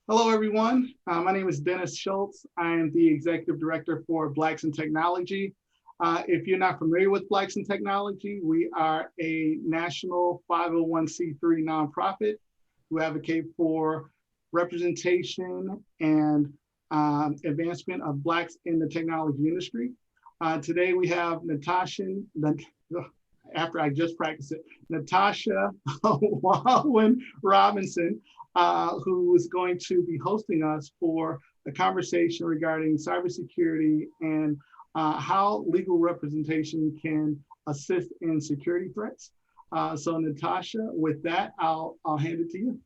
Hello, everyone. My name is Dennis Schultz. I am the Executive Director for Blacks in Technology. If you're not familiar with Blacks in Technology, we are a national 501c3 nonprofit who advocate for representation and advancement of Blacks in the technology industry. Today we have Natasha, after I just practiced it, Natasha Walwyn Robinson, who is going to be hosting us for a conversation regarding cybersecurity and how legal representation can assist in security threats. So Natasha, with that, I'll hand it to you.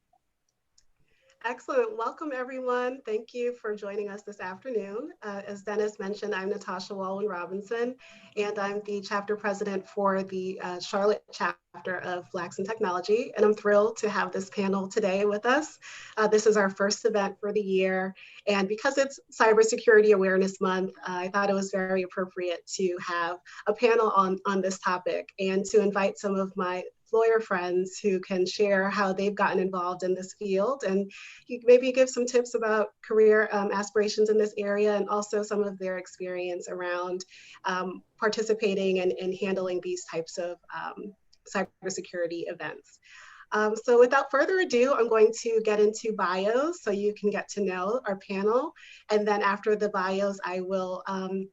Excellent. Welcome, everyone. Thank you for joining us this afternoon. As Dennis mentioned, I'm Natasha Walwyn Robinson, and I'm the chapter president for the Charlotte chapter of Blacks in Technology. And I'm thrilled to have this panel today with us. This is our first event for the year. And because it's Cybersecurity Awareness Month, I thought it was very appropriate to have a panel on this topic and to invite some of my lawyer friends who can share how they've gotten involved in this field and maybe give some tips about career aspirations in this area and also some of their experience around participating and handling these types of cybersecurity events. So without further ado, I'm going to get into bios so you can get to know our panel. And then after the bios, I will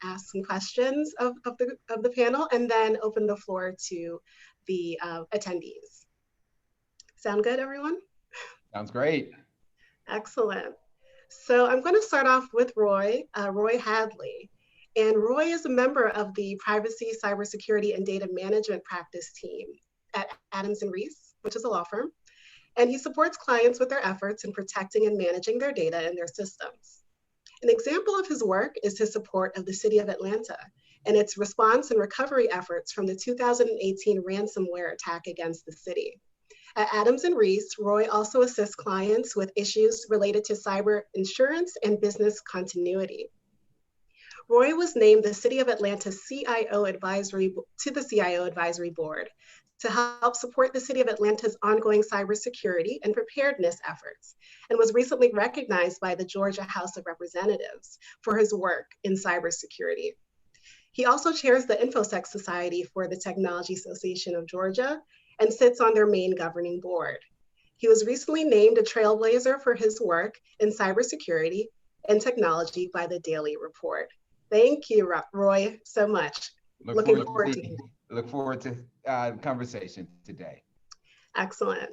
ask some questions of the panel and then open the floor to the attendees. Sound good, everyone? Sounds great. Excellent. So I'm going to start off with Roy Hadley. And Roy is a member of the Privacy, Cybersecurity, and Data Management Practice team at Adams & Reese, which is a law firm. And he supports clients with their efforts in protecting and managing their data and their systems. An example of his work is his support of the City of Atlanta and its response and recovery efforts from the 2018 ransomware attack against the city. At Adams & Reese, Roy also assists clients with issues related to cyber insurance and business continuity. Roy was named the City of Atlanta CIO Advisory Board to help support the City of Atlanta's ongoing cybersecurity and preparedness efforts, and was recently recognized by the Georgia House of Representatives for his work in cybersecurity. He also chairs the InfoSec Society for the Technology Association of Georgia and sits on their main governing board. He was recently named a trailblazer for his work in cybersecurity and technology by the Daily Report. Thank you, Roy, so much. Look forward to conversation today. Excellent.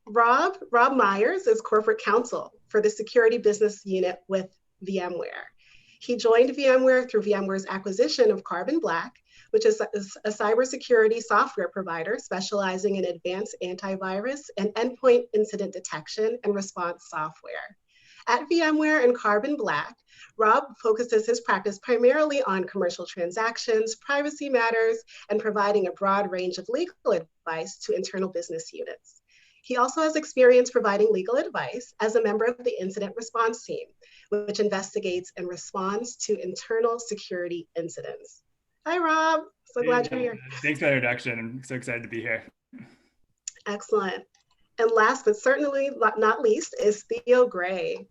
Rob Myers is corporate counsel for the security business unit with VMWARE. He joined VMWARE through VMware's acquisition of Carbon Black, which is a cybersecurity software provider specializing in advanced antivirus and endpoint incident detection and response software. At VMWARE and Carbon Black, Rob focuses his practice primarily on commercial transactions, privacy matters, and providing a broad range of legal advice to internal business units. He also has experience providing legal advice as a member of the incident response team, which investigates and responds to internal security incidents. Hi, Rob. So glad you're here. Thanks for the introduction. I'm so excited to be here. Excellent. And last but certainly not least is Theo Gray.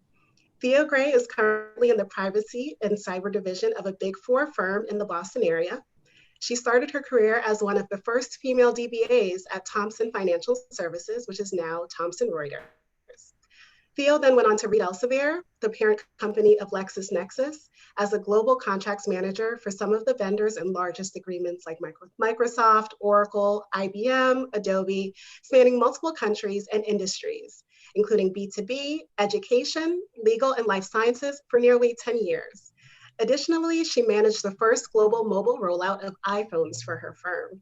Theo Gray is currently in the privacy and cyber division of a Big Four firm in the Boston area. She started her career as one of the first female DBAs at Thomson Financial Services, which is now Thomson Reuters. Theo then went on to read Elsevier, the parent company of LexisNexis, as a global contracts manager for some of the vendors and largest agreements like Microsoft, Oracle, IBM, Adobe, spanning multiple countries and industries, including B2B, education, legal, and life sciences for nearly 10 years. Additionally, she managed the first global mobile rollout of iPhones for her firm.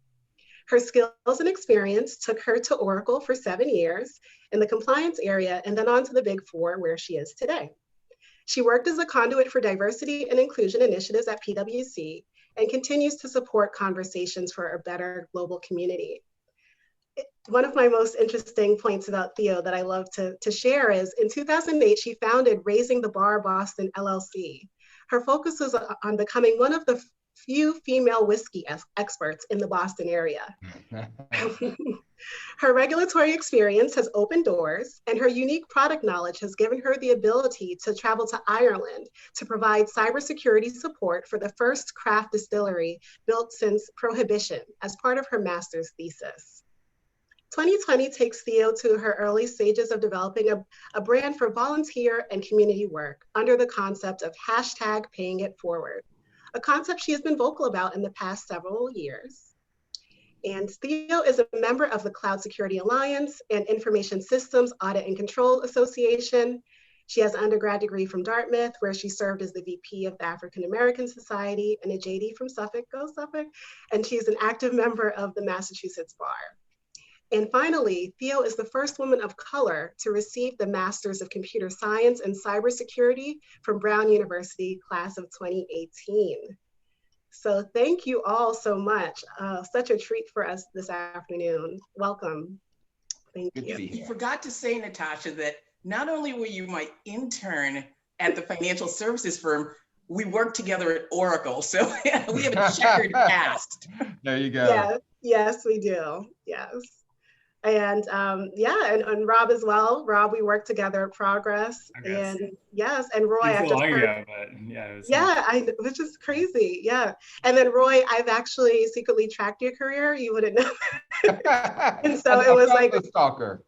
Her skills and experience took her to Oracle for 7 years in the compliance area and then on to the Big Four, where she is today. She worked as a conduit for diversity and inclusion initiatives at PwC and continues to support conversations for a better global community. One of my most interesting points about Theo that I love to share is in 2008, she founded Raising the Bar Boston LLC. Her focus was on becoming one of the few female whiskey experts in the Boston area. Her regulatory experience has opened doors, and her unique product knowledge has given her the ability to travel to Ireland to provide cybersecurity support for the first craft distillery built since Prohibition as part of her master's thesis. 2020 takes Theo to her early stages of developing a brand for volunteer and community work under the concept of #paying-it-forward, a concept she has been vocal about in the past several years. And Theo is a member of the Cloud Security Alliance and Information Systems Audit and Control Association. She has an undergrad degree from Dartmouth, where she served as the VP of the African American Society, and a JD from Suffolk, go Suffolk. And she's an active member of the Massachusetts Bar. And finally, Theo is the first woman of color to receive the Masters of Computer Science and Cybersecurity from Brown University, class of 2018. So thank you all so much. Such a treat for us this afternoon. Welcome. Thank you. You forgot to say, Natasha, that not only were you my intern at the financial services firm, we worked together at Oracle. So we have a checkered past. There you go. Yeah, yes, we do. Yes. And yeah, and Rob as well. Rob, we worked together at Progress. And yes, and Roy, I just heard, ago, but which is crazy. Yeah. And then Roy, I've actually secretly tracked your career. You wouldn't know. And so it was like a stalker.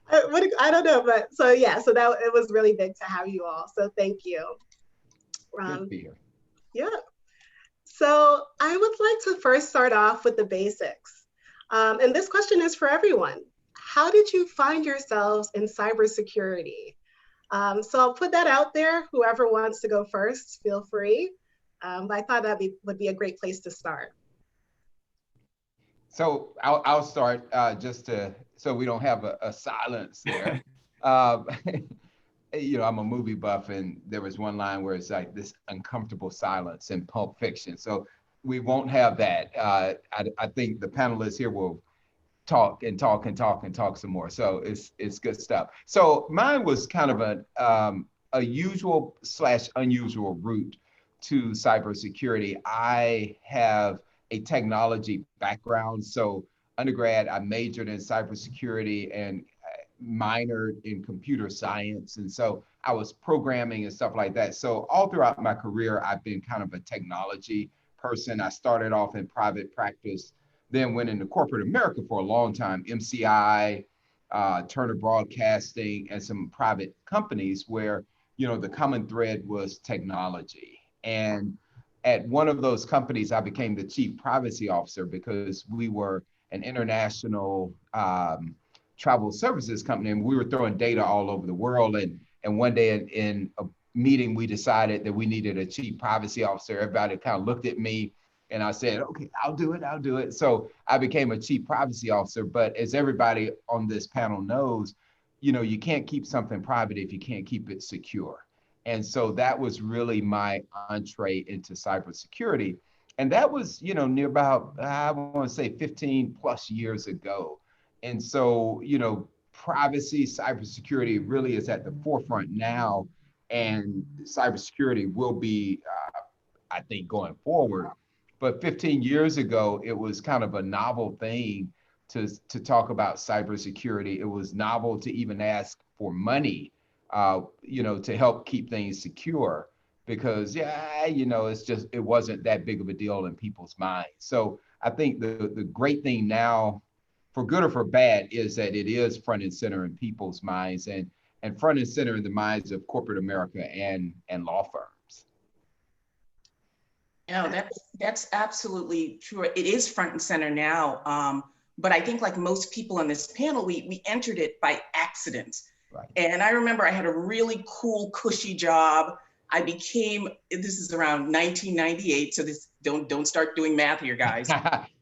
I don't know, but so yeah, so that it was really big to have you all. So thank you. Good to be here. Yeah. So I would like to first start off with the basics. And this question is for everyone. How did you find yourselves in cybersecurity? So I'll put that out there. Whoever wants to go first, feel free. But I thought that would be a great place to start. So I'll start so we don't have a silence there. You know, I'm a movie buff, and there was one line where it's like this uncomfortable silence in Pulp Fiction. So we won't have that. I think the panelists here will talk and talk and talk and talk some more. So it's good stuff. So mine was kind of a usual / unusual route to cybersecurity. I have a technology background. So undergrad, I majored in cybersecurity and minored in computer science. And so I was programming and stuff like that. So all throughout my career, I've been kind of a technology person. I started off in private practice, then went into corporate America for a long time, MCI, Turner Broadcasting, and some private companies where, you know, the common thread was technology. And at one of those companies, I became the chief privacy officer because we were an international travel services company, and we were throwing data all over the world. And one day in a meeting, we decided that we needed a chief privacy officer. Everybody kind of looked at me, and I said, okay, I'll do it. So I became a chief privacy officer. But as everybody on this panel knows, you know, you can't keep something private if you can't keep it secure. And so that was really my entree into cybersecurity. And that was, you know, near about, I want to say 15 plus years ago. And so, you know, privacy, cybersecurity really is at the forefront now. And cybersecurity will be, I think, going forward. But 15 years ago, it was kind of a novel thing to talk about cybersecurity. It was novel to even ask for money, you know, to help keep things secure, because, you know, it wasn't that big of a deal in people's minds. So I think the great thing now, for good or for bad, is that it is front and center in people's minds, and front and center in the minds of corporate America and law firms. No, that's absolutely true. It is front and center now. But I think, like most people on this panel, we entered it by accident. Right. And I remember I had a really cool, cushy job. This is around 1998. So don't start doing math here, guys.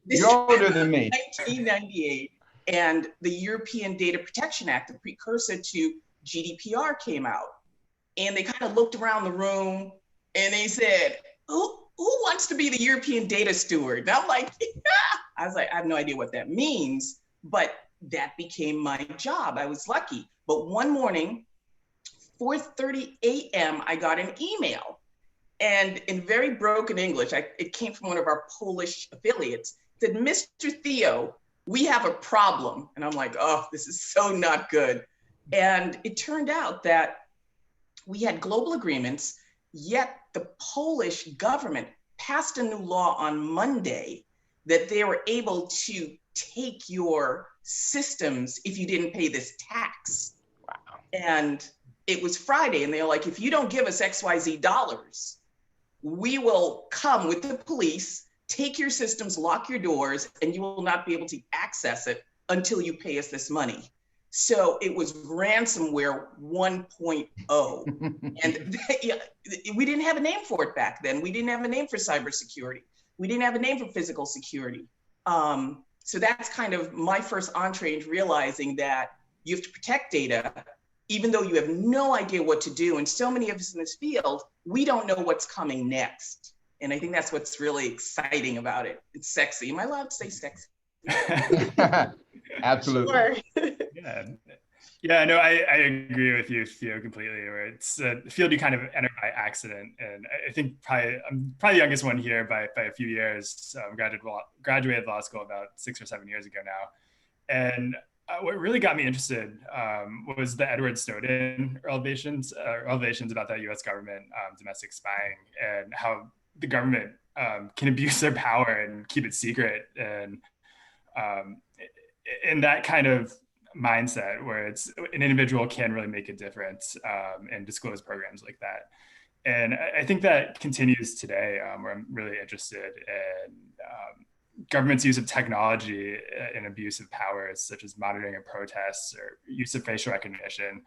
You're older than me. 1998. And the European Data Protection Act, the precursor to GDPR, came out. And they kind of looked around the room and they said, who wants to be the European data steward? And I'm like, I was like, I have no idea what that means, but that became my job. I was lucky. But one morning, 4:30 a.m., I got an email. And in very broken English, it came from one of our Polish affiliates. said, Mr. Theo, we have a problem. And I'm like, oh, this is so not good. And it turned out that we had global agreements, yet the Polish government passed a new law on Monday that they were able to take your systems if you didn't pay this tax. Wow. And it was Friday, and they're like, if you don't give us XYZ dollars, we will come with the police, take your systems, lock your doors, and you will not be able to access it until you pay us this money. So it was ransomware 1.0. And we didn't have a name for it back then. We didn't have a name for cybersecurity. We didn't have a name for physical security. So that's kind of my first entree into realizing that you have to protect data, even though you have no idea what to do. And so many of us in this field, we don't know what's coming next. And I think that's what's really exciting about it. It's sexy. Am I allowed to say sexy? Absolutely. Sure. Yeah, no, I agree with you, Theo, completely. Where it's a field you kind of enter by accident, and I think I'm probably the youngest one here by a few years. Graduated law school about 6 or 7 years ago now, and what really got me interested was the Edward Snowden revelations about the U.S. government domestic spying, and how the government can abuse their power and keep it secret, and in that kind of mindset where it's an individual can really make a difference and disclose programs like that. And I think that continues today, where I'm really interested in government's use of technology and abuse of powers, such as monitoring of protests or use of facial recognition.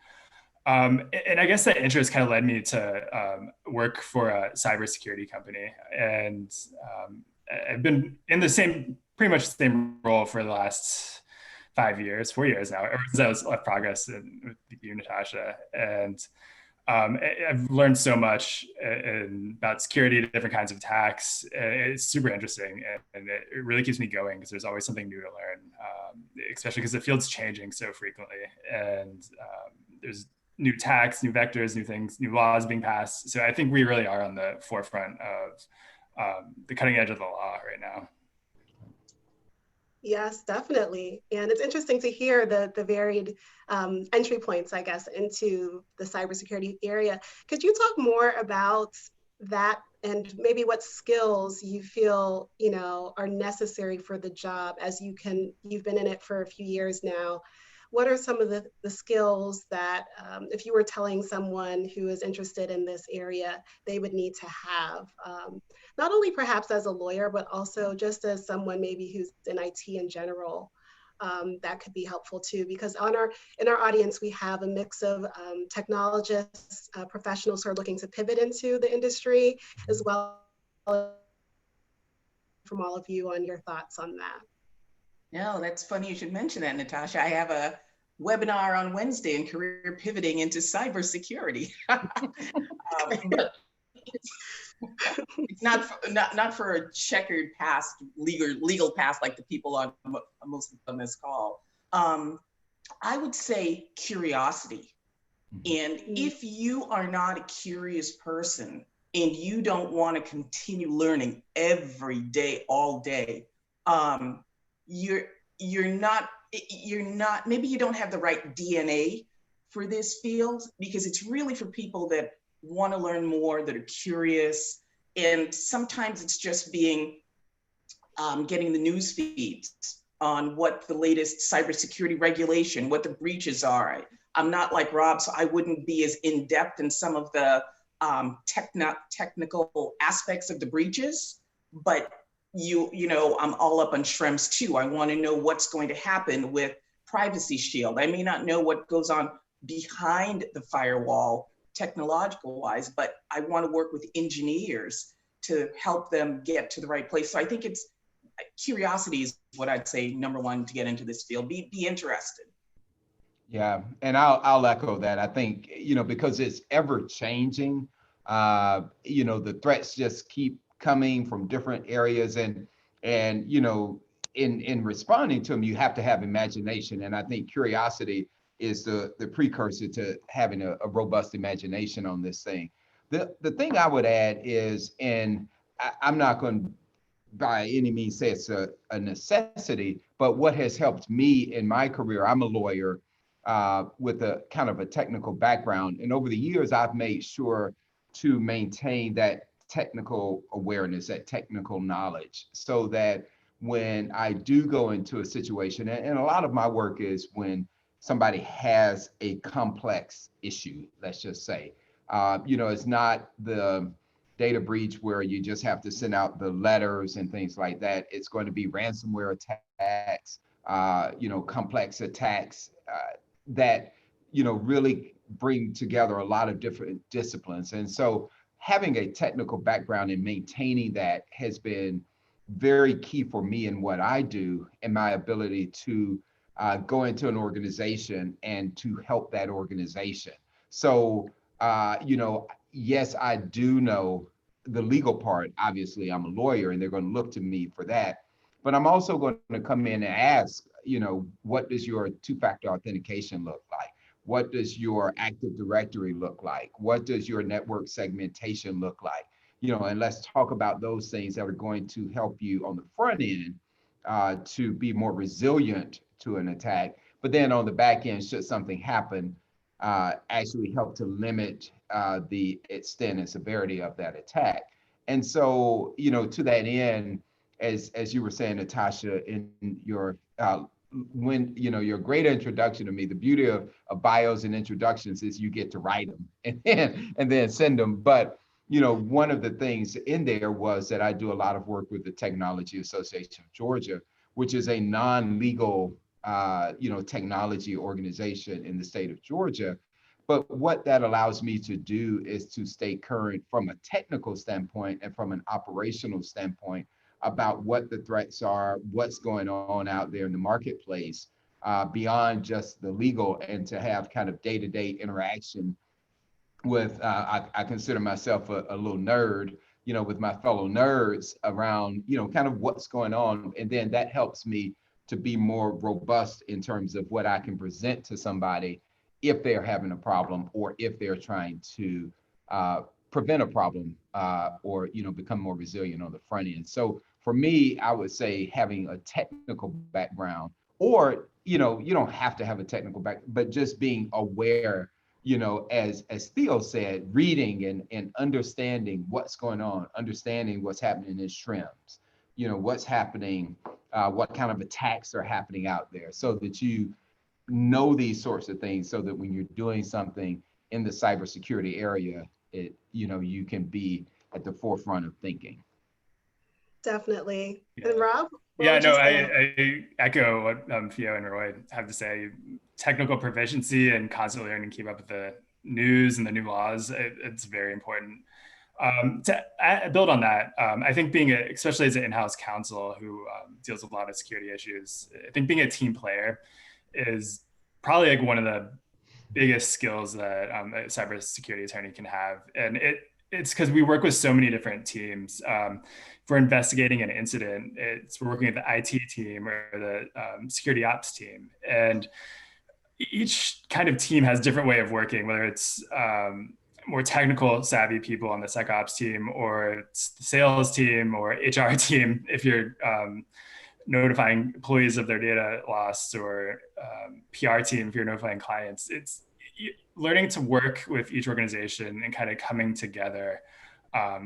And I guess that interest kind of led me to work for a cybersecurity company. And I've been in pretty much the same role for the last 4 years now, ever since I was left Progress with you, Natasha. And I've learned so much about security, different kinds of attacks. It's super interesting, and it really keeps me going because there's always something new to learn, especially because the field's changing so frequently. And there's new attacks, new vectors, new things, new laws being passed. So I think we really are on the forefront of the cutting edge of the law right now. Yes, definitely. And it's interesting to hear the varied entry points, I guess, into the cybersecurity area. Could you talk more about that and maybe what skills you feel, are necessary for the job as you've been in it for a few years now? What are some of the skills that if you were telling someone who is interested in this area, they would need to have, not only perhaps as a lawyer, but also just as someone maybe who's in IT in general, that could be helpful too, because in our audience, we have a mix of technologists, professionals who are looking to pivot into the industry, as well as from all of you on your thoughts on that. No, that's funny you should mention that, Natasha. I have a webinar on Wednesday in career pivoting into cybersecurity. It's not for a checkered past, legal past like the people on most on this call. I would say curiosity. And if you are not a curious person and you don't want to continue learning every day, all day, you're not, maybe you don't have the right DNA for this field, because it's really for people that want to learn more, that are curious. And sometimes it's just getting the news feeds on what the latest cybersecurity regulation, what the breaches are. I'm not like Rob, so I wouldn't be as in-depth in some of the technical aspects of the breaches, but I'm all up on Shrems too. I want to know what's going to happen with Privacy Shield. I may not know what goes on behind the firewall technological wise, but I want to work with engineers to help them get to the right place. So I think curiosity is what I'd say number one to get into this field. Be interested. Yeah, and I'll echo that. I think, because it's ever changing, the threats just keep coming from different areas, and in responding to them, you have to have imagination. And I think curiosity is the precursor to having a robust imagination on this thing. The thing I would add is, and I'm not going to by any means say it's a necessity, but what has helped me in my career, I'm a lawyer with a kind of a technical background. And over the years, I've made sure to maintain that technical awareness, that technical knowledge, so that when I do go into a situation, and a lot of my work is when somebody has a complex issue, let's just say, it's not the data breach where you just have to send out the letters and things like that. It's going to be ransomware attacks, complex attacks that, really bring together a lot of different disciplines. And so having a technical background and maintaining that has been very key for me in what I do and my ability to go into an organization and to help that organization. So, yes, I do know the legal part. Obviously, I'm a lawyer and they're going to look to me for that. But I'm also going to come in and ask, what does your two-factor authentication look like? What does your Active Directory look like? What does your network segmentation look like? And let's talk about those things that are going to help you on the front end to be more resilient to an attack. But then on the back end, should something happen, actually help to limit the extent and severity of that attack. And so, to that end, as you were saying, Natasha, in your your great introduction to me, the beauty of bios and introductions is you get to write them and then send them. But one of the things in there was that I do a lot of work with the Technology Association of Georgia, which is a non-legal technology organization in the state of Georgia. But what that allows me to do is to stay current from a technical standpoint and from an operational standpoint about what the threats are, what's going on out there in the marketplace, beyond just the legal, and to have kind of day-to-day interaction with, I consider myself a little nerd, with my fellow nerds around, kind of what's going on. And then that helps me to be more robust in terms of what I can present to somebody if they're having a problem or if they're trying to prevent a problem or, become more resilient on the front end. So for me, I would say having a technical background, or, you don't have to have a technical background, but just being aware, as Theo said, reading and understanding what's going on, understanding what's happening in trends, what's happening, what kind of attacks are happening out there, so that you know these sorts of things, so that when you're doing something in the cybersecurity area, you can be at the forefront of thinking. Definitely. Yeah. And Rob? Yeah, no, I echo what Theo and Roy have to say. Technical proficiency and constantly learning to keep up with the news and the new laws, it's very important. To build on that, I think especially as an in-house counsel who deals with a lot of security issues, I think being a team player is probably like one of the biggest skills that a cybersecurity attorney can have. And it's because we work with so many different teams. If we're investigating an incident, we're working with the IT team or the security ops team. And each kind of team has a different way of working, whether it's more technical savvy people on the SecOps team, or it's the sales team or HR team if you're notifying employees of their data loss, or PR team if you're notifying clients. It's learning to work with each organization and kind of coming together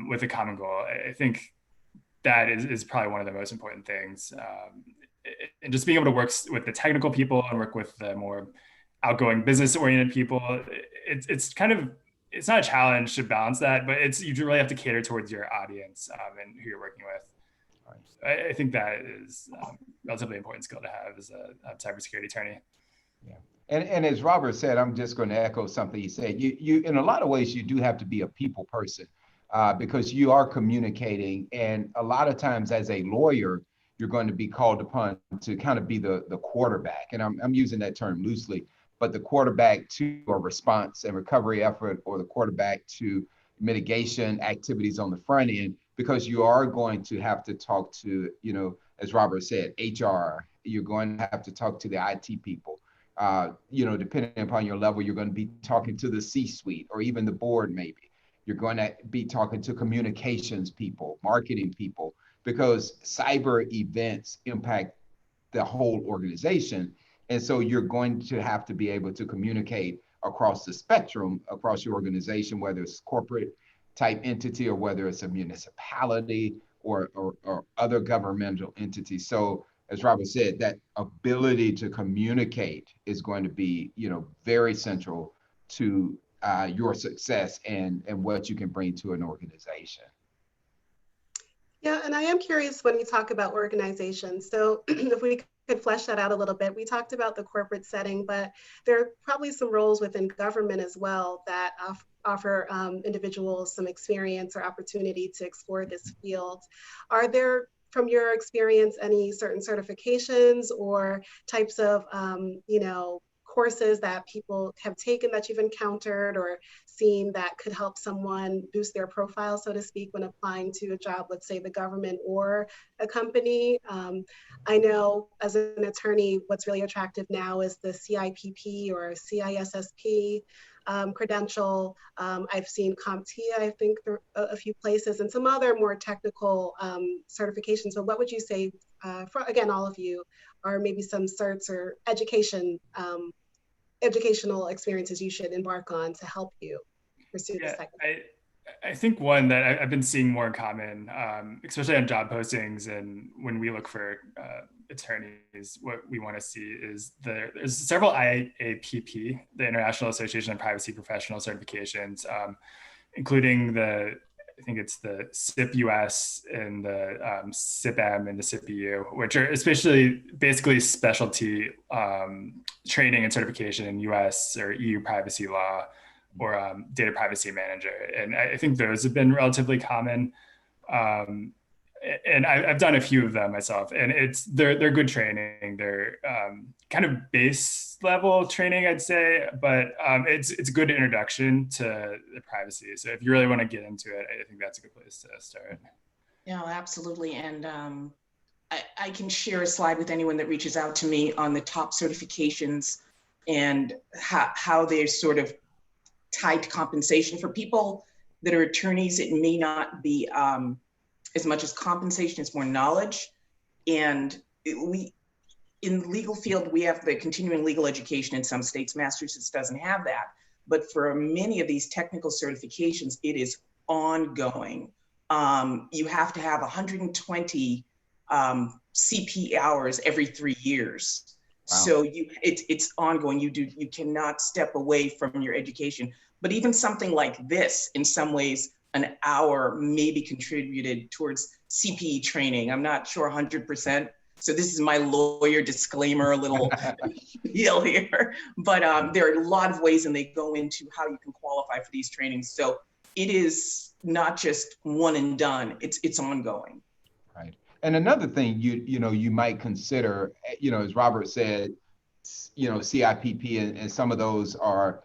with a common goal. I think that is probably one of the most important things. And just being able to work with the technical people and work with the more outgoing business-oriented people, it's not a challenge to balance that, but you really have to cater towards your audience and who you're working with. I think that is a relatively important skill to have as a cybersecurity attorney. Yeah. And as Robert said, I'm just going to echo something he said. You in a lot of ways, you do have to be a people person because you are communicating. And a lot of times as a lawyer, you're going to be called upon to kind of be the quarterback. And I'm using that term loosely, but the quarterback to a response and recovery effort, or the quarterback to mitigation activities on the front end, because you are going to have to talk to, as Robert said, HR, you're going to have to talk to the IT people. Depending upon your level, you're going to be talking to the C-suite or even the board, maybe. You're going to be talking to communications people, marketing people. because cyber events impact the whole organization. And so you're going to have to be able to communicate across the spectrum, across your organization, whether it's corporate type entity or whether it's a municipality or other governmental entities. So as Robert said, that ability to communicate is going to be, very central to your success and what you can bring to an organization. Yeah, and I am curious when we talk about organizations. So if we could flesh that out a little bit, we talked about the corporate setting, but there are probably some roles within government as well that offer individuals some experience or opportunity to explore this field. Are there, from your experience, any certain certifications or types of, courses that people have taken that you've encountered or seen that could help someone boost their profile, so to speak, when applying to a job, let's say the government or a company? I know as an attorney, what's really attractive now is the CIPP or CISSP credential. I've seen CompTIA, I think, a few places, and some other more technical certifications. So what would you say, for, again, all of you, are maybe some certs or educational experiences you should embark on to help you pursue this technical? I think one that I've been seeing more common, especially on job postings and when we look for attorneys, what we want to see is there's several IAPP, the International Association of Privacy Professional certifications, including I think it's the SIP US and the SIP M and the SIP EU, which are especially basically specialty training and certification in US or EU privacy law or data privacy manager. And I think those have been relatively common. And I've done a few of them myself, and they're good training. They're kind of base level training, I'd say, but it's a good introduction to the privacy. So if you really want to get into it, I think that's a good place to start. Yeah, absolutely. And I can share a slide with anyone that reaches out to me on the top certifications and how they're sort of tied to compensation. For people that are attorneys, it may not be as much as compensation, it's more knowledge. And in the legal field, we have the continuing legal education in some states. Massachusetts doesn't have that. But for many of these technical certifications, it is ongoing. You have to have 120 CP hours every 3 years. Wow. So it's ongoing. You cannot step away from your education. But even something like this, in some ways, an hour may be contributed towards CPE training. I'm not sure 100%. So this is my lawyer disclaimer, a little deal here. But there are a lot of ways, and they go into how you can qualify for these trainings. So it is not just one and done. It's ongoing. Right. And another thing you might consider, as Robert said, CIPP and some of those are,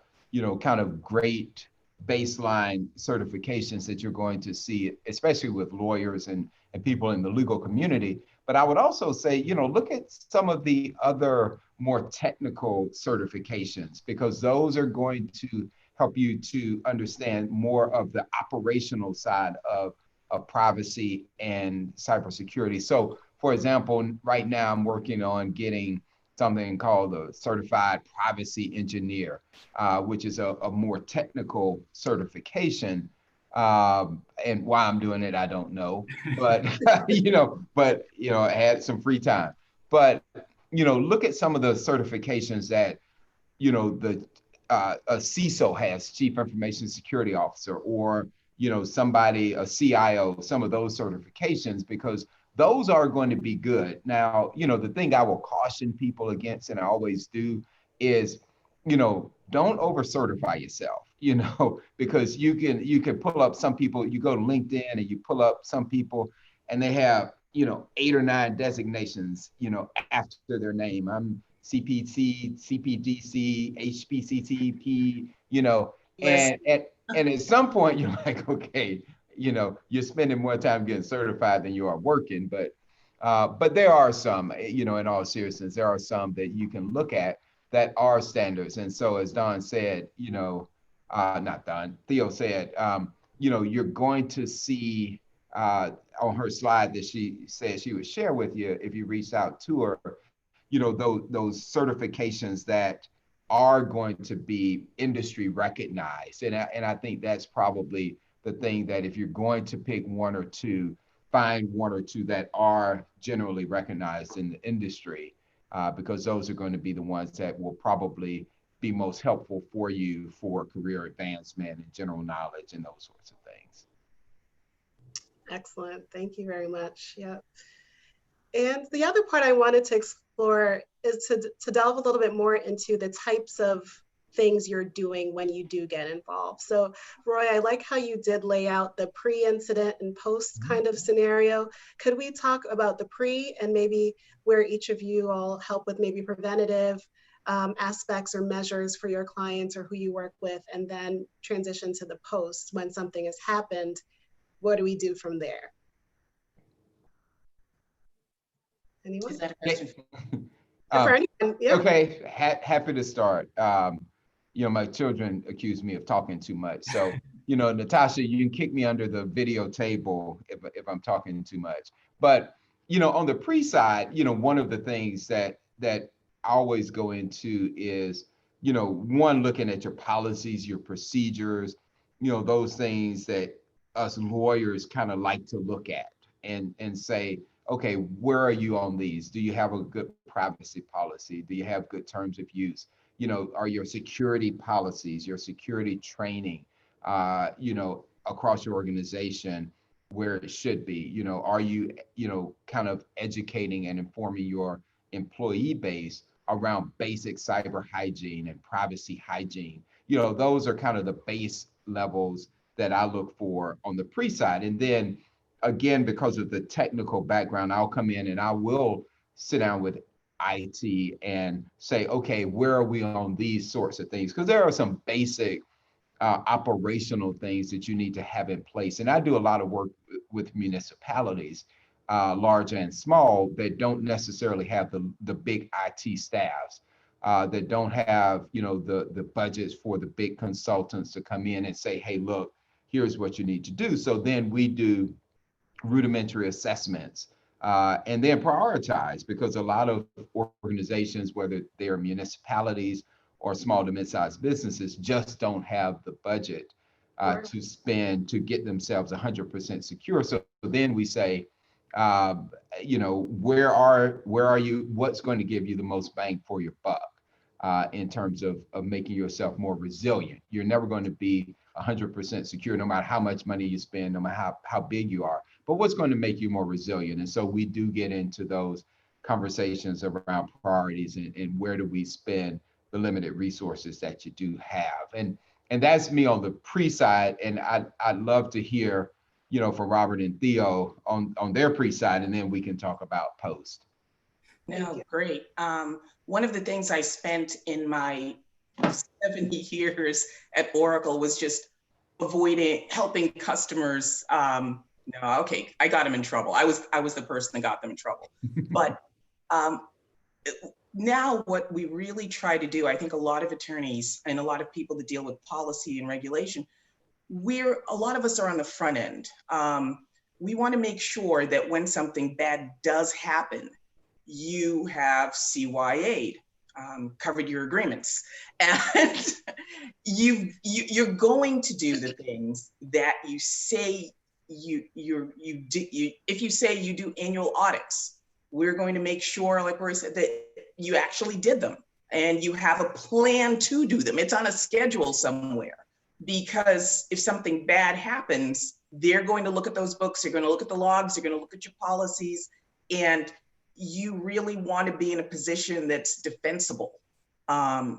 kind of great baseline certifications that you're going to see, especially with lawyers and people in the legal community. But I would also say, look at some of the other more technical certifications, because those are going to help you to understand more of the operational side of privacy and cybersecurity. So, for example, right now I'm working on getting something called a certified privacy engineer, which is a more technical certification. And why I'm doing it, I don't know, but, I had some free time. But, look at some of the certifications that, a CISO has, Chief Information Security Officer, or, somebody, a CIO, some of those certifications, because those are going to be good. Now, the thing I will caution people against, and I always do, is, don't over certify yourself, because you can pull up some people. You go to LinkedIn and you pull up some people and they have, 8 or 9 designations, after their name. I'm CPC, CPDC, HPCTP, and at some point you're like, okay, you're spending more time getting certified than you are working. But there are some, in all seriousness, there are some that you can look at that are standards. And so as Don said, not Don, Theo said, you're going to see on her slide that she said she would share with you if you reached out to her, those certifications that are going to be industry recognized. And I think that's probably the thing, that if you're going to pick one or two, find one or two that are generally recognized in the industry, because those are going to be the ones that will probably be most helpful for you for career advancement and general knowledge and those sorts of things. Excellent. Thank you very much. Yeah. And the other part I wanted to explore is to delve a little bit more into the types of things you're doing when you do get involved. So Roy, I like how you did lay out the pre-incident and post kind of scenario. Could we talk about the pre and maybe where each of you all help with maybe preventative aspects or measures for your clients or who you work with, and then transition to the post when something has happened? What do we do from there? Anyone? Is that a question? For anyone, yeah. Okay, happy to start. My children accuse me of talking too much. So, Natasha, you can kick me under the video table if I'm talking too much. But, on the pre-side, one of the things that I always go into is, one, looking at your policies, your procedures, those things that us lawyers kind of like to look at and say, okay, where are you on these? Do you have a good privacy policy? Do you have good terms of use? Are your security policies, your security training, across your organization where it should be? Are you, kind of educating and informing your employee base around basic cyber hygiene and privacy hygiene? Those are kind of the base levels that I look for on the pre-side. And then again, because of the technical background, I'll come in and I will sit down with IT and say, okay, where are we on these sorts of things? Because there are some basic operational things that you need to have in place. And I do a lot of work with municipalities, large and small, that don't necessarily have the big IT staffs, that don't have, the budgets for the big consultants to come in and say, hey, look, here's what you need to do. So then we do rudimentary assessments, and then prioritize, because a lot of organizations, whether they are municipalities or small to mid-sized businesses, just don't have the budget to spend to get themselves 100% secure. So then we say, where are you? What's going to give you the most bang for your buck in terms of making yourself more resilient? You're never going to be 100% secure, no matter how much money you spend, no matter how big you are. But what's going to make you more resilient? And so we do get into those conversations around priorities and where do we spend the limited resources that you do have. And that's me on the pre-side. And I'd love to hear, from Robert and Theo on their pre-side, and then we can talk about post. No, great. One of the things I spent in my 70 years at Oracle was just helping customers. Okay, I got them in trouble. I was the person that got them in trouble. But now what we really try to do, I think a lot of attorneys and a lot of people that deal with policy and regulation, a lot of us are on the front end. We want to make sure that when something bad does happen, you have CYA'd, covered your agreements, and you're going to do the things that you say you do. If you say you do annual audits, we're going to make sure, like Roy said, that you actually did them and you have a plan to do them. It's on a schedule somewhere, because if something bad happens, they're going to look at those books, they're going to look at the logs, they're going to look at your policies, and you really want to be in a position that's defensible.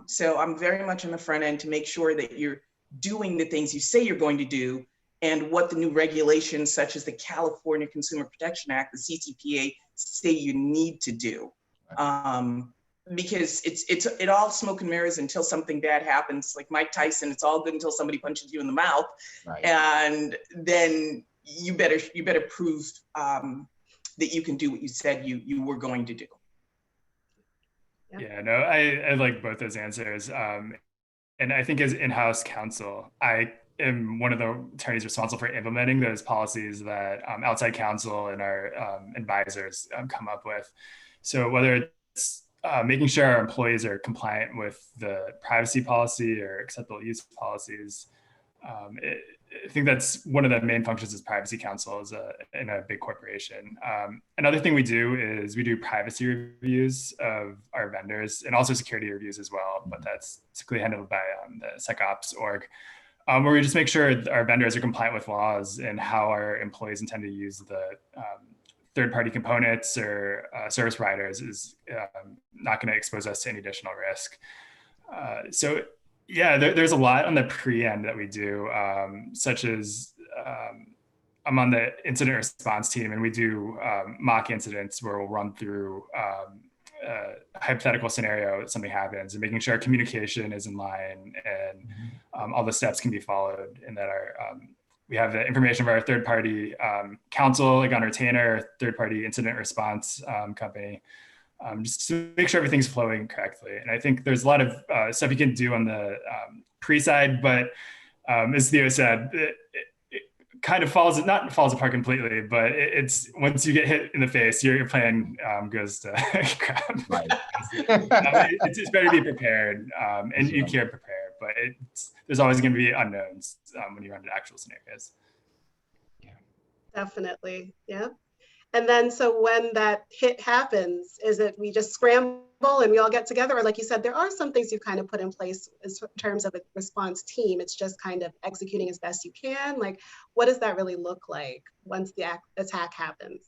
So I'm very much on the front end to make sure that you're doing the things you say you're going to do, and what the new regulations, such as the California Consumer Protection Act, the CCPA, say you need to do. Because it all smoke and mirrors until something bad happens. Like Mike Tyson, it's all good until somebody punches you in the mouth, right? And then you better prove that you can do what you said you were going to do. Yeah, no, I like both those answers. And I think as in-house counsel, I am one of the attorneys responsible for implementing those policies that outside counsel and our advisors come up with. So whether it's making sure our employees are compliant with the privacy policy or acceptable use policies, I think that's one of the main functions as privacy counsel in a big corporation. Another thing we do is we do privacy reviews of our vendors and also security reviews as well, but that's typically handled by the SecOps org, where we just make sure our vendors are compliant with laws and how our employees intend to use the third-party components or service providers is not going to expose us to any additional risk. So yeah, there's a lot on the pre-end that we do, such as I'm on the incident response team, and we do mock incidents where we'll run through a hypothetical scenario that something happens and making sure our communication is in line and all the steps can be followed, and that we have the information of our third-party counsel, like on retainer, third-party incident response company, just to make sure everything's flowing correctly. And I think there's a lot of stuff you can do on the pre-side, but as Theo said, it kind of not falls apart completely, but it's once you get hit in the face, your plan goes to crap. Right. It's better to be prepared, and you can prepare, but there's always going to be unknowns when you run into actual scenarios. Yeah. Definitely, yeah. And then, so when that hit happens, is it we just scramble and we all get together? Or like you said, there are some things you kind of put in place in terms of a response team. It's just kind of executing as best you can. Like, what does that really look like once the attack happens?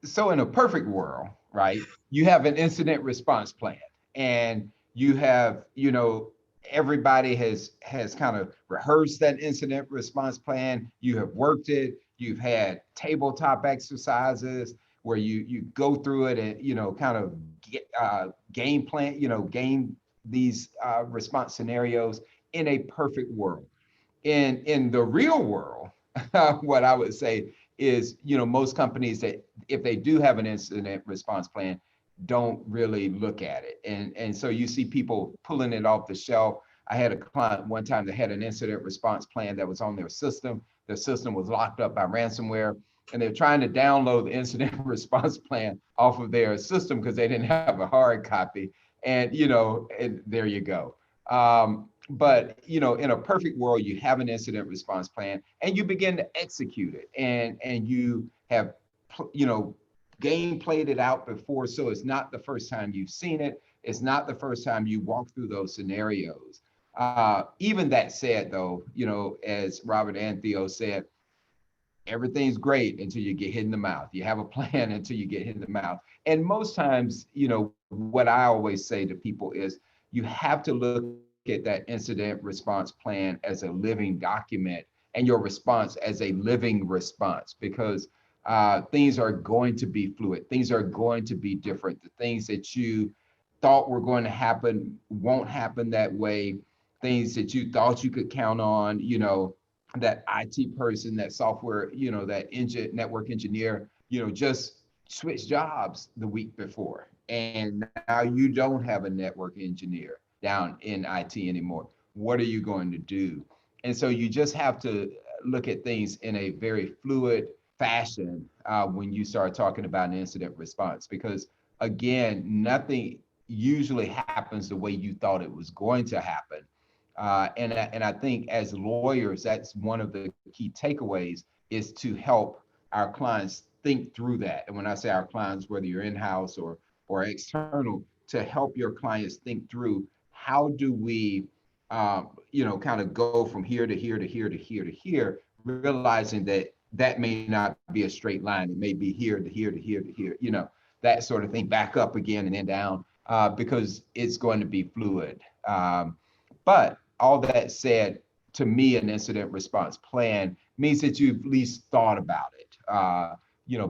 So in a perfect world, right, you have an incident response plan, and you have, everybody has kind of rehearsed that incident response plan. You have worked it. You've had tabletop exercises where you go through it and, kind of game plan, game these response scenarios in a perfect world. In the real world, what I would say is, most companies that if they do have an incident response plan, don't really look at it. And so you see people pulling it off the shelf. I had a client one time that had an incident response plan that was on their system. Their system was locked up by ransomware, and they're trying to download the incident response plan off of their system because they didn't have a hard copy. And, and there you go. But, in a perfect world, you have an incident response plan and you begin to execute it, and you have, game played it out before. So it's not the first time you've seen it. It's not the first time you walk through those scenarios. Even that said, though, as Robert and Theo said, everything's great until you get hit in the mouth. You have a plan until you get hit in the mouth. And most times, what I always say to people is you have to look at that incident response plan as a living document and your response as a living response, because things are going to be fluid. Things are going to be different. The things that you thought were going to happen won't happen that way. Things that you thought you could count on, that IT person, that software, that network engineer, just switched jobs the week before. And now you don't have a network engineer down in IT anymore. What are you going to do? And so you just have to look at things in a very fluid fashion when you start talking about an incident response, because again, nothing usually happens the way you thought it was going to happen. And I think as lawyers, that's one of the key takeaways, is to help our clients think through that. And when I say our clients, whether you're in-house or external, to help your clients think through, how do we, kind of go from here to here to here to here to here, realizing that may not be a straight line. It may be here to here to here to here, that sort of thing, back up again and then down, because it's going to be fluid. But all that said, to me, an incident response plan means that you've at least thought about it,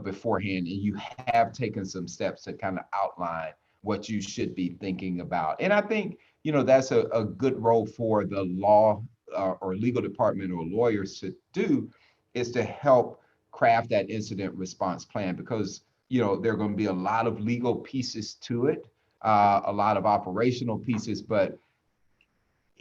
beforehand, and you have taken some steps to kind of outline what you should be thinking about. And I think, that's a good role for the law or legal department or lawyers to do, is to help craft that incident response plan, because, there are going to be a lot of legal pieces to it, a lot of operational pieces, but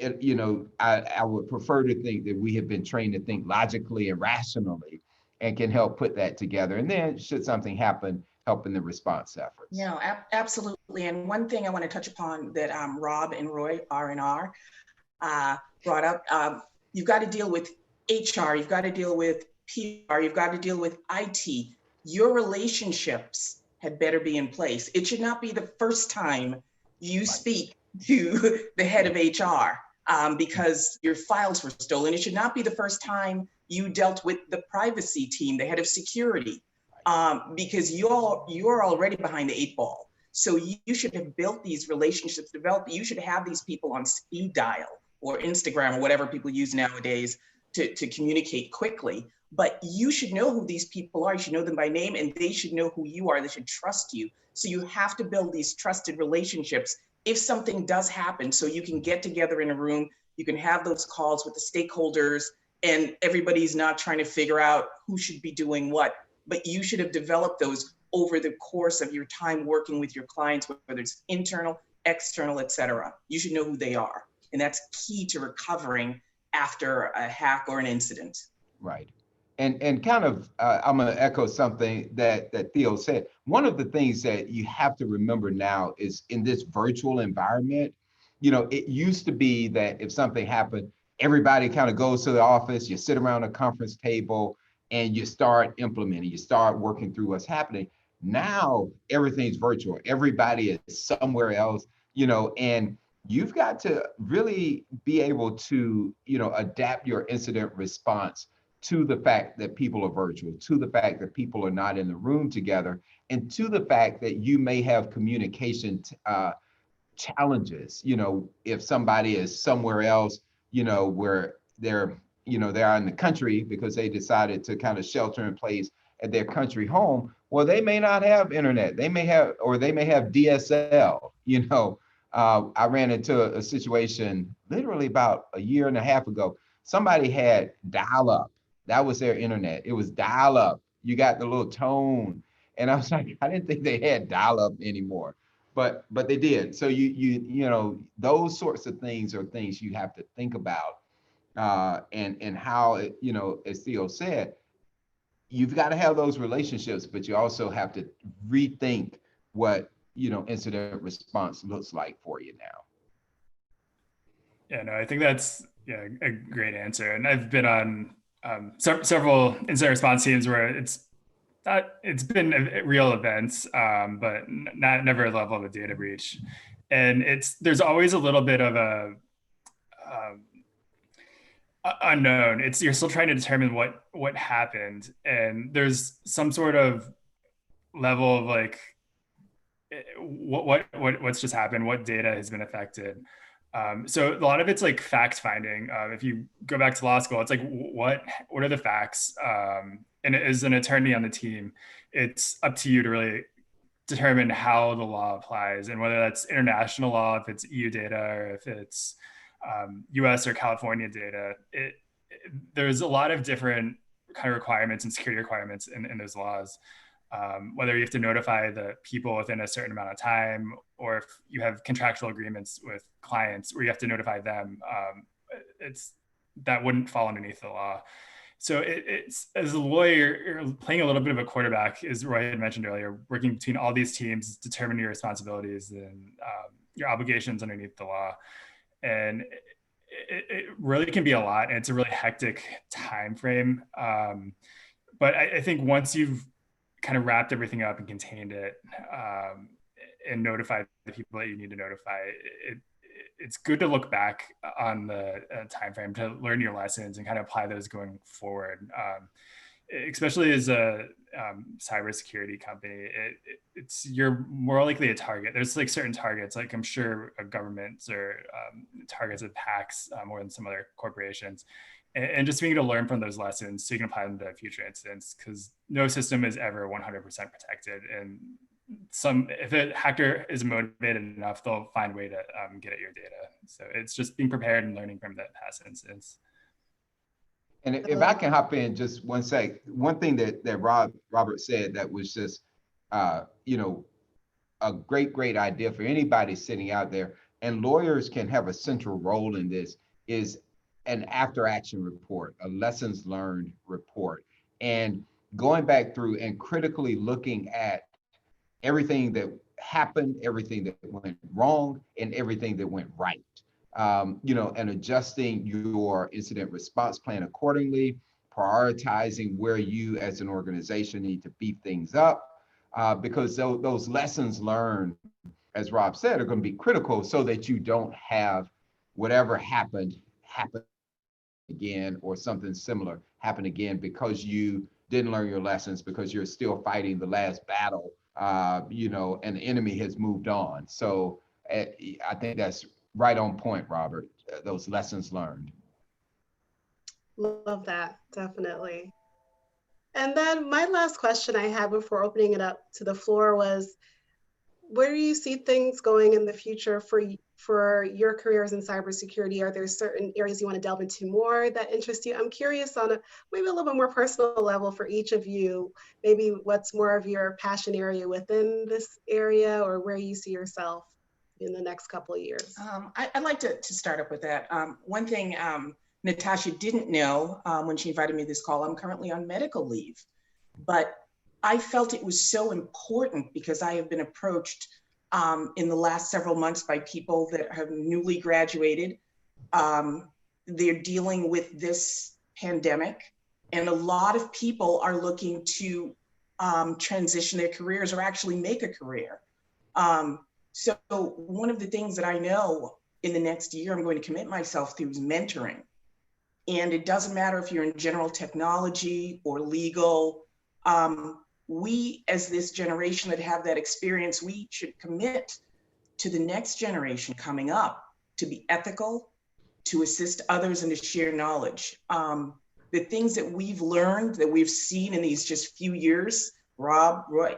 I would prefer to think that we have been trained to think logically and rationally and can help put that together. And then should something happen, help in the response efforts. No, absolutely. And one thing I want to touch upon that Rob and Roy, R&R, brought up, you've got to deal with HR, you've got to deal with PR, you've got to deal with IT. Your relationships had better be in place. It should not be the first time you speak to the head of HR because your files were stolen. It should not be the first time you dealt with the privacy team, the head of security, because you're already behind the 8 ball. So you should have built these relationships, you should have these people on speed dial or Instagram or whatever people use nowadays to communicate quickly. But you should know who these people are. You should know them by name, and they should know who you are. They should trust you. So you have to build these trusted relationships if something does happen, so you can get together in a room, you can have those calls with the stakeholders, and everybody's not trying to figure out who should be doing what. But you should have developed those over the course of your time working with your clients, whether it's internal, external, et cetera. You should know who they are. And that's key to recovering after a hack or an incident. Right. And kind of, I'm going to echo something that Theo said. One of the things that you have to remember now is in this virtual environment, it used to be that if something happened, everybody kind of goes to the office, you sit around a conference table and you start implementing, you start working through what's happening. Now everything's virtual. Everybody is somewhere else, and you've got to really be able to, adapt your incident response to the fact that people are virtual, to the fact that people are not in the room together, and to the fact that you may have communication challenges. If somebody is somewhere else, where they're in the country because they decided to kind of shelter in place at their country home, well, they may not have internet. They may have DSL. I ran into a situation literally about a year and a half ago. Somebody had dial-up. That was their internet. It was dial-up. You got the little tone. And I was like, I didn't think they had dial-up anymore, but they did. So those sorts of things are things you have to think about. And how, as Theo said, you've got to have those relationships, but you also have to rethink what, incident response looks like for you now. Yeah, no, I think that's a great answer. And I've been on several incident response teams where it's been real events, but never a level of a data breach. And there's always a little bit of a unknown. You're still trying to determine what happened, and there's some sort of level of like what's just happened, what data has been affected. So a lot of it's like fact finding. If you go back to law school, it's like what are the facts? And as an attorney on the team, it's up to you to really determine how the law applies, and whether that's international law, if it's EU data, or if it's US or California data. There's a lot of different kind of requirements and security requirements in those laws. Whether you have to notify the people within a certain amount of time, or if you have contractual agreements with clients where you have to notify them, that wouldn't fall underneath the law. So it's as a lawyer, you're playing a little bit of a quarterback, as Roy had mentioned earlier, working between all these teams, determining your responsibilities and your obligations underneath the law. And it really can be a lot, and it's a really hectic time frame. But I think once you've kind of wrapped everything up and contained it, and notified the people that you need to notify, it's good to look back on the time frame to learn your lessons and kind of apply those going forward. Especially as a cybersecurity company, you're more likely a target. There's like certain targets, like I'm sure governments or targets of hacks more than some other corporations. And just being able to learn from those lessons so you can apply them to future incidents, because no system is ever 100% protected. And if a hacker is motivated enough, they'll find a way to get at your data. So it's just being prepared and learning from that past instance. And if I can hop in just one sec, one thing that Robert said that was just, a great idea for anybody sitting out there. and lawyers can have a central role in this, is an after action report, a lessons learned report, and going back through and critically looking at everything that happened, everything that went wrong, and everything that went right. And adjusting your incident response plan accordingly, prioritizing where you as an organization need to beef things up, because those lessons learned, as Rob said, are going to be critical so that you don't have whatever happened happen again, or something similar happen again, because you didn't learn your lessons, because you're still fighting the last battle, and the enemy has moved on. So I think that's right on point, Robert, those lessons learned. Love that, definitely. And then my last question I had before opening it up to the floor was, where do you see things going in the future for your careers in cybersecurity? Are there certain areas you want to delve into more that interest you? I'm curious on maybe a little bit more personal level for each of you, maybe what's more of your passion area within this area, or where you see yourself in the next couple of years. I'd like to start up with that. One thing Natasha didn't know when she invited me to this call, I'm currently on medical leave, but I felt it was so important because I have been approached in the last several months by people that have newly graduated. They're dealing with this pandemic, and a lot of people are looking to transition their careers or actually make a career. So one of the things that I know in the next year I'm going to commit myself to is mentoring. And it doesn't matter if you're in general technology or legal. We, as this generation that have that experience, we should commit to the next generation coming up to be ethical, to assist others, and to share knowledge. The things that we've learned, that we've seen in these just few years, Rob, Roy,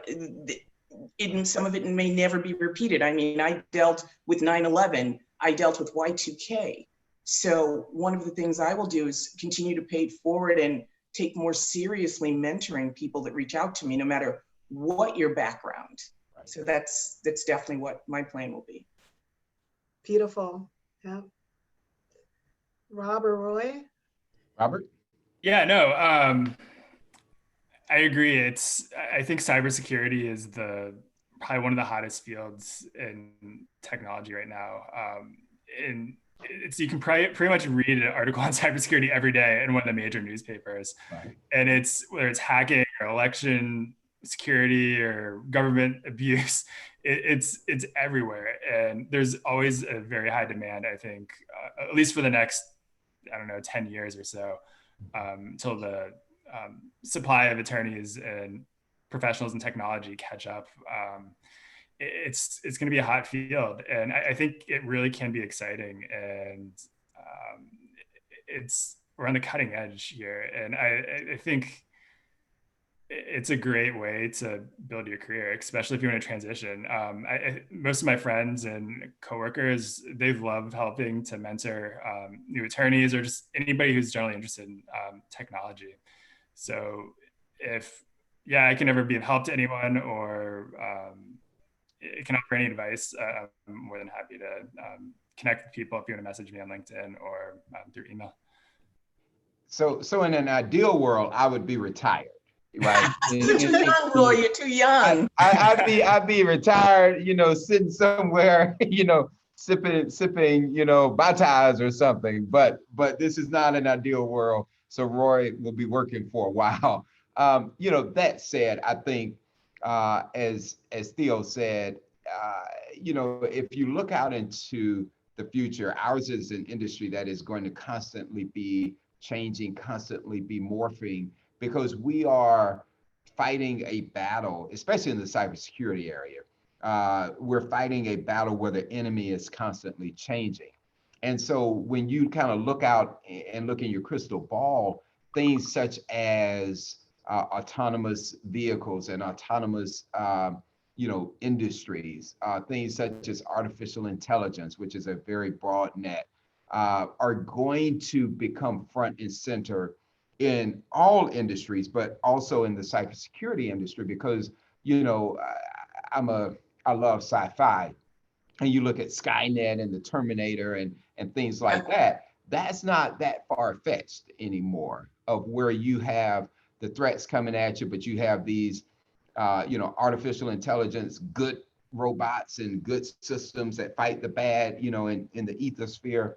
some of it may never be repeated. I mean, I dealt with 9/11, I dealt with Y2K. So one of the things I will do is continue to pay it forward and take more seriously mentoring people that reach out to me, no matter what your background. Right. So that's definitely what my plan will be. Beautiful. Yeah. Rob or Roy? Robert? Yeah, no, I agree. I think cybersecurity is probably one of the hottest fields in technology right now. And you can pretty much read an article on cybersecurity every day in one of the major newspapers. Right. And whether it's hacking or election security or government abuse, it's everywhere. And there's always a very high demand, I think, at least for the next, 10 years or so, until the supply of attorneys and professionals in technology catch up. It's going to be a hot field, and I think it really can be exciting, and we're on the cutting edge here, and I think it's a great way to build your career, especially if you want to transition. Most of my friends and coworkers, they've loved helping to mentor new attorneys or just anybody who's generally interested in technology. So I can never be of help to anyone or it can offer any advice, I'm more than happy to connect with people if you want to message me on LinkedIn or through email. So in an ideal world, I would be retired, right? You're too young, Roy. You're too young. I'd be retired, sitting somewhere, sipping, batas or something. But this is not an ideal world. So Roy will be working for a while. That said, I think, as Theo said, if you look out into the future, ours is an industry that is going to constantly be changing, constantly be morphing, because we are fighting a battle, especially in the cybersecurity area. We're fighting a battle where the enemy is constantly changing. And so when you kind of look out and look in your crystal ball, things such as autonomous vehicles and autonomous, industries, things such as artificial intelligence, which is a very broad net, are going to become front and center in all industries, but also in the cybersecurity industry, because, I love sci-fi. and you look at Skynet and the Terminator and things like that, that's not that far-fetched anymore, of where you have the threats coming at you, but you have these, artificial intelligence, good robots and good systems that fight the bad, in the ethosphere,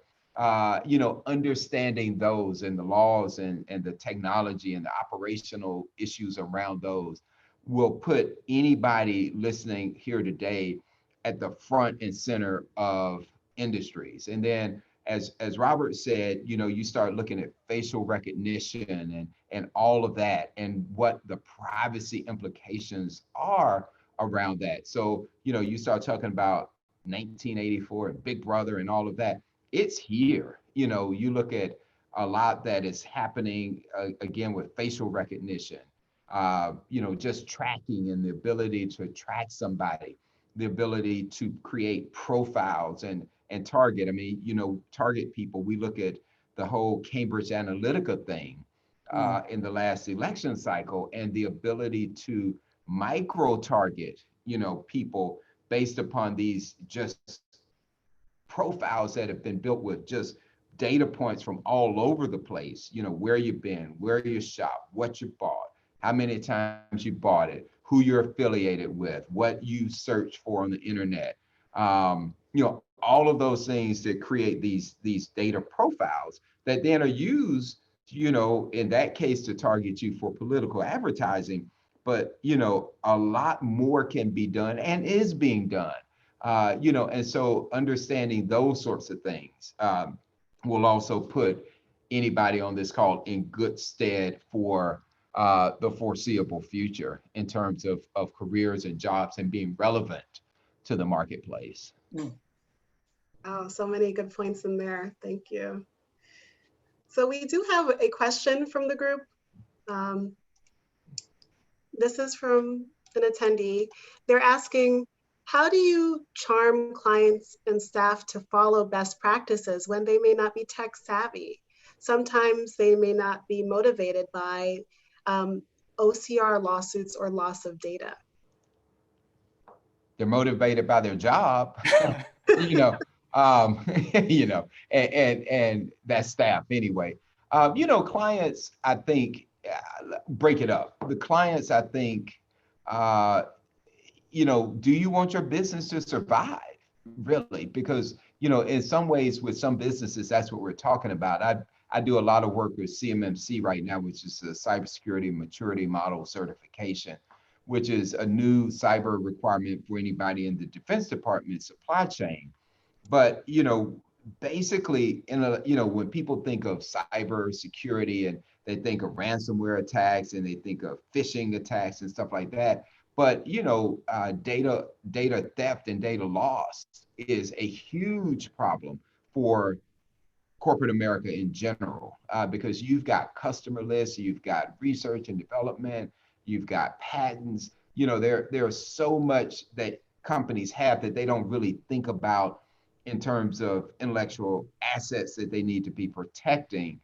understanding those and the laws and the technology and the operational issues around those will put anybody listening here today at the front and center of industries. And then as Robert said, you start looking at facial recognition and all of that and what the privacy implications are around that. So, you start talking about 1984 and Big Brother and all of that. It's here. You look at a lot that is happening again with facial recognition, just tracking and the ability to track somebody, the ability to create profiles and target. I mean, target people. We look at the whole Cambridge Analytica thing in the last election cycle, and the ability to micro target, people based upon these just profiles that have been built with just data points from all over the place, where you've been, where you shop, what you bought, how many times you bought it, who you're affiliated with, what you search for on the internet, all of those things that create these data profiles that then are used, in that case to target you for political advertising. But, a lot more can be done and is being done, and so understanding those sorts of things will also put anybody on this call in good stead for the foreseeable future in terms of careers and jobs and being relevant to the marketplace. Oh, so many good points in there. Thank you. So we do have a question from the group. This is from an attendee. They're asking, how do you charm clients and staff to follow best practices when they may not be tech savvy? Sometimes they may not be motivated by OCR lawsuits or loss of data. They're motivated by their job, and that staff anyway. Clients, I think, break it up. The clients, I think, do you want your business to survive, really? Because, in some ways with some businesses, that's what we're talking about. I do a lot of work with CMMC right now, which is the Cybersecurity Maturity Model Certification, which is a new cyber requirement for anybody in the Defense Department supply chain. But, basically, when people think of cyber security and they think of ransomware attacks and they think of phishing attacks and stuff like that. But, data theft and data loss is a huge problem for corporate America in general, because you've got customer lists, you've got research and development, you've got patents. There's so much that companies have that they don't really think about in terms of intellectual assets that they need to be protecting.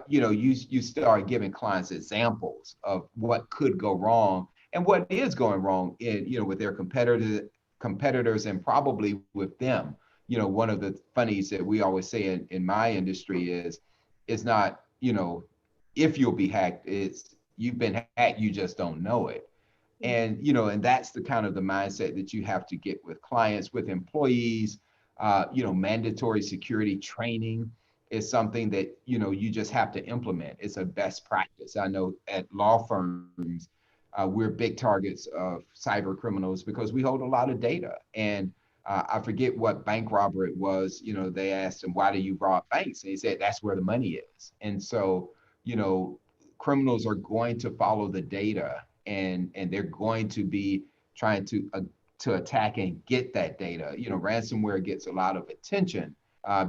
You start giving clients examples of what could go wrong and what is going wrong with their competitors and probably with them. One of the funnies that we always say in my industry is not, if you'll be hacked, it's you've been hacked, you just don't know it. And, and that's the kind of the mindset that you have to get with clients, with employees. Mandatory security training is something that, you just have to implement. It's a best practice. I know at law firms, we're big targets of cyber criminals because we hold a lot of data. And I forget what bank robber it was, they asked him, why do you rob banks? And he said, that's where the money is. And so, criminals are going to follow the data and they're going to be trying to attack and get that data. Ransomware gets a lot of attention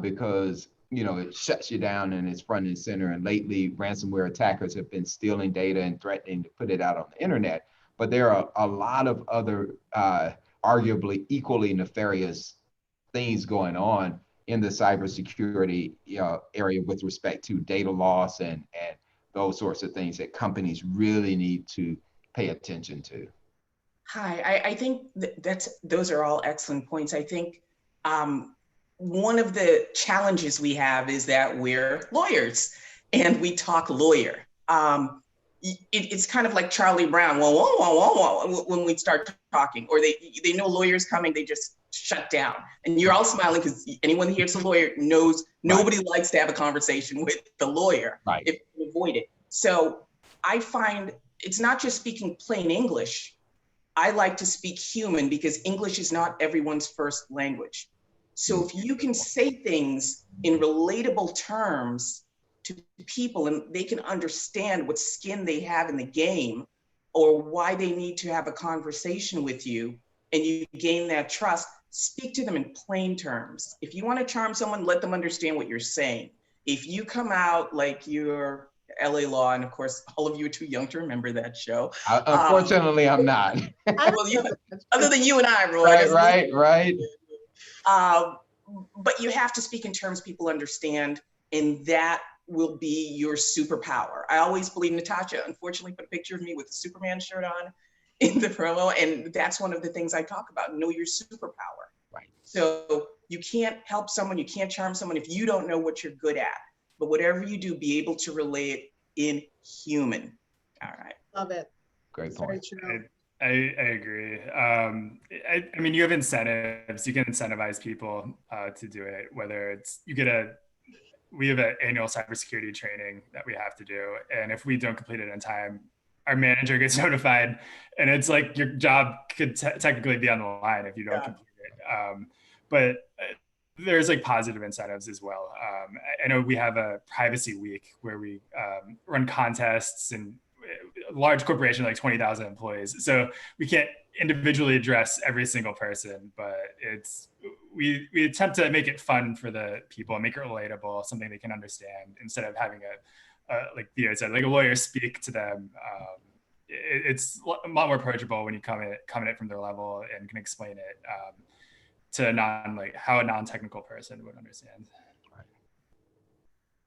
because, it shuts you down and it's front and center. And lately, ransomware attackers have been stealing data and threatening to put it out on the internet. But there are a lot of other arguably equally nefarious things going on in the cybersecurity area with respect to data loss and those sorts of things that companies really need to pay attention to. Hi, I think those are all excellent points. I think one of the challenges we have is that we're lawyers and we talk lawyer. It's kind of like Charlie Brown, whoa, whoa, whoa, whoa, whoa, when we start talking, or they know lawyers coming, they just shut down. And you're all smiling because anyone here's a lawyer knows nobody likes to have a conversation with the lawyer if you avoid it. So I find it's not just speaking plain English. I like to speak human because English is not everyone's first language. So if you can say things in relatable terms to people and they can understand what skin they have in the game or why they need to have a conversation with you and you gain that trust, speak to them in plain terms. If you want to charm someone, let them understand what you're saying. If you come out like you're LA Law, and of course, all of you are too young to remember that show. Unfortunately, I'm not. Other than you and I, Roy. Right. But you have to speak in terms people understand, and that will be your superpower. I always believe Natasha, unfortunately, put a picture of me with a Superman shirt on in the promo, and that's one of the things I talk about, know your superpower. Right. So you can't help someone, you can't charm someone if you don't know what you're good at. But whatever you do, be able to relay it in human. All right. Love it. Great point. I agree. I mean, you have incentives. You can incentivize people to do it, whether it's we have an annual cybersecurity training that we have to do. And if we don't complete it in time, our manager gets notified, and it's like your job could technically be on the line if you don't complete it. But there's like positive incentives as well. I know we have a privacy week where we run contests, and a large corporation, like 20,000 employees. So we can't individually address every single person, but we attempt to make it fun for the people and make it relatable, something they can understand, instead of having like Theo said, like a lawyer speak to them. It's a lot more approachable when you come at it from their level and can explain it to how a non-technical person would understand.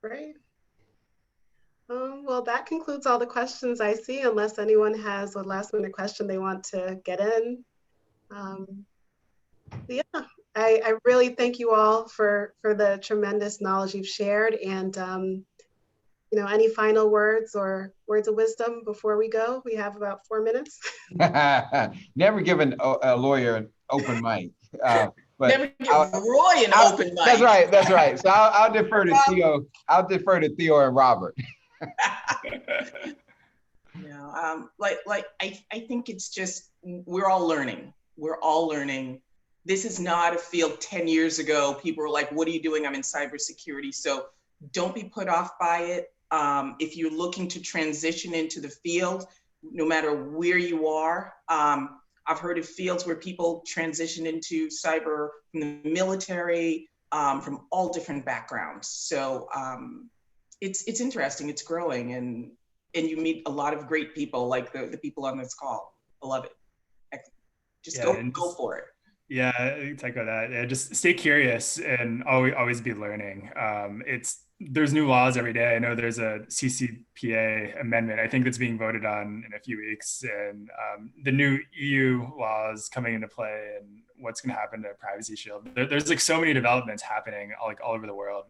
Great. Well, that concludes all the questions I see, unless anyone has a last minute question they want to get in. Yeah, I really thank you all for the tremendous knowledge you've shared, and any final words or words of wisdom before we go? We have about 4 minutes. Never given a lawyer an open mic. But never give Roy an open mic. That's right. So I'll defer to Theo. I'll defer to Theo and Robert. I think it's just, we're all learning. This is not a field 10 years ago. People were like, what are you doing? I'm in cybersecurity. So don't be put off by it. If you're looking to transition into the field, no matter where you are, I've heard of fields where people transition into cyber from the military, from all different backgrounds. So it's interesting, it's growing, and you meet a lot of great people like the people on this call. I love it. Just go for it. Yeah, I echo that. Yeah, just stay curious and always be learning. There's new laws every day. I know there's a CCPA amendment, I think, that's being voted on in a few weeks, and the new EU laws coming into play, and what's going to happen to Privacy Shield. There's like so many developments happening all over the world,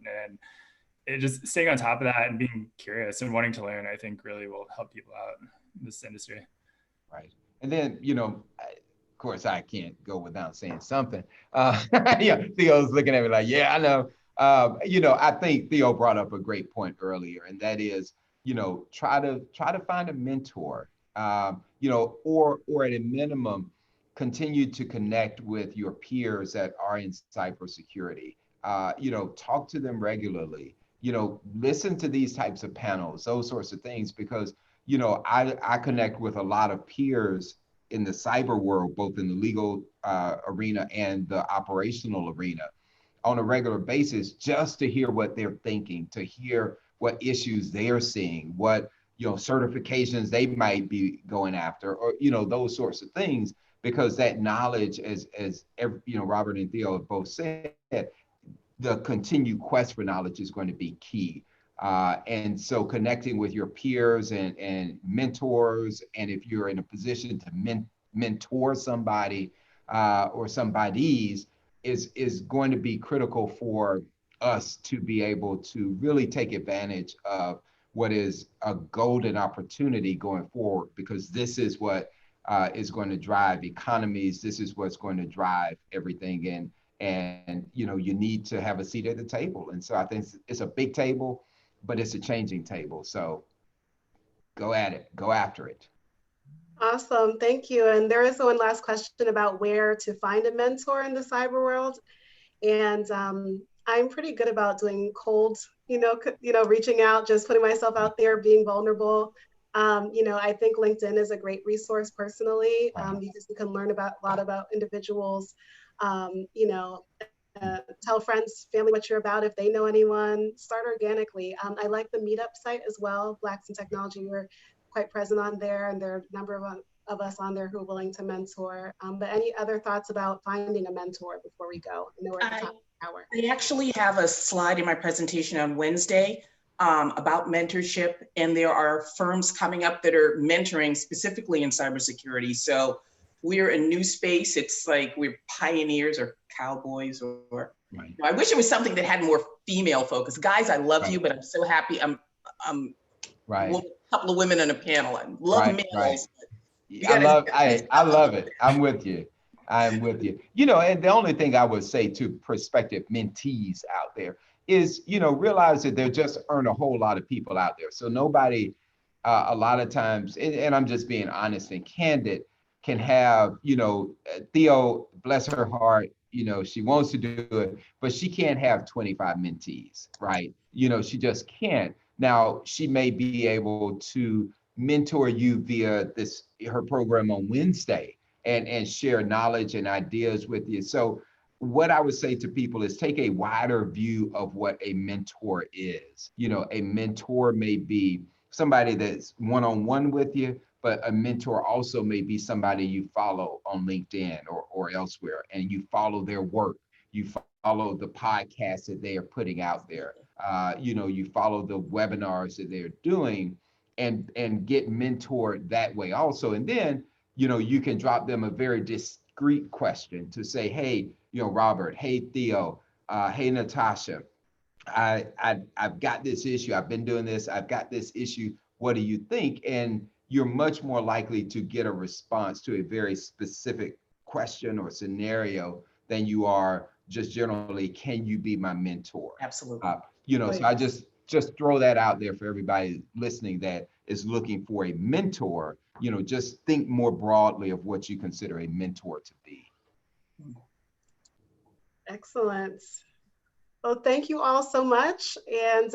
and just staying on top of that and being curious and wanting to learn, I think, really will help people out in this industry. Right. And then, of course, I can't go without saying something. Theo's looking at me like, yeah, I know. I think Theo brought up a great point earlier, and that is, try to find a mentor, or at a minimum, continue to connect with your peers that are in cybersecurity. Talk to them regularly. Listen to these types of panels, those sorts of things, because I connect with a lot of peers in the cyber world, both in the legal arena and the operational arena, on a regular basis, just to hear what they're thinking, to hear what issues they're seeing, what certifications they might be going after, or those sorts of things, because that knowledge, as Robert and Theo have both said, the continued quest for knowledge is going to be key. And so connecting with your peers and mentors, and if you're in a position to mentor somebody or somebodies, is going to be critical for us to be able to really take advantage of what is a golden opportunity going forward, because this is what is going to drive economies. This is what's going to drive everything in. And you know, you need to have a seat at the table. And so I think it's a big table, but it's a changing table. So go at it, go after it. Awesome, thank you. And there is one last question about where to find a mentor in the cyber world. And I'm pretty good about doing cold, reaching out, just putting myself out there, being vulnerable. I think LinkedIn is a great resource personally, because you can learn a lot about individuals. Tell friends, family what you're about if they know anyone. Start organically. I like the Meetup site as well. Blacks in Technology, we're quite present on there, and there are a number of us on there who are willing to mentor. But any other thoughts about finding a mentor before we go? I know we're at the top of the hour. I actually have a slide in my presentation on Wednesday about mentorship, and there are firms coming up that are mentoring specifically in cybersecurity. So we're a new space. It's like we're pioneers or cowboys, or Right. I wish it was something that had more female focus. Guys, I love you, but I'm so happy. I'm Right. a couple of women on a panel. I love males. Right. I love it. I'm with you. I'm with you. You know, and the only thing I would say to prospective mentees out there is, realize that there just aren't a whole lot of people out there. So nobody, a lot of times, and I'm just being honest and candid, can have, Theo, bless her heart, she wants to do it, but she can't have 25 mentees, right? She just can't. Now, she may be able to mentor you via her program on Wednesday and share knowledge and ideas with you. So what I would say to people is take a wider view of what a mentor is. A mentor may be somebody that's one-on-one with you, but a mentor also may be somebody you follow on LinkedIn or elsewhere, and you follow their work. You follow the podcasts that they are putting out there. You follow the webinars that they're doing, and get mentored that way also. And then, you can drop them a very discreet question to say, hey, Robert, hey, Theo, hey, Natasha, I've got this issue. I've been doing this. I've got this issue. What do you think? And you're much more likely to get a response to a very specific question or scenario than you are just generally, can you be my mentor? Absolutely. So I just throw that out there for everybody listening that is looking for a mentor. Just think more broadly of what you consider a mentor to be. Excellent. Well, thank you all so much. And,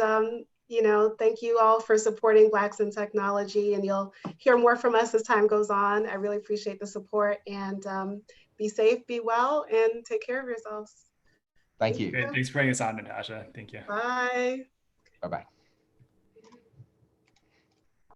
thank you all for supporting Blacks in Technology, and you'll hear more from us as time goes on. I really appreciate the support, and be safe, be well, and take care of yourselves. Thank you. Great. Thanks for bringing us on, Natasha. Thank you. Bye. Bye-bye.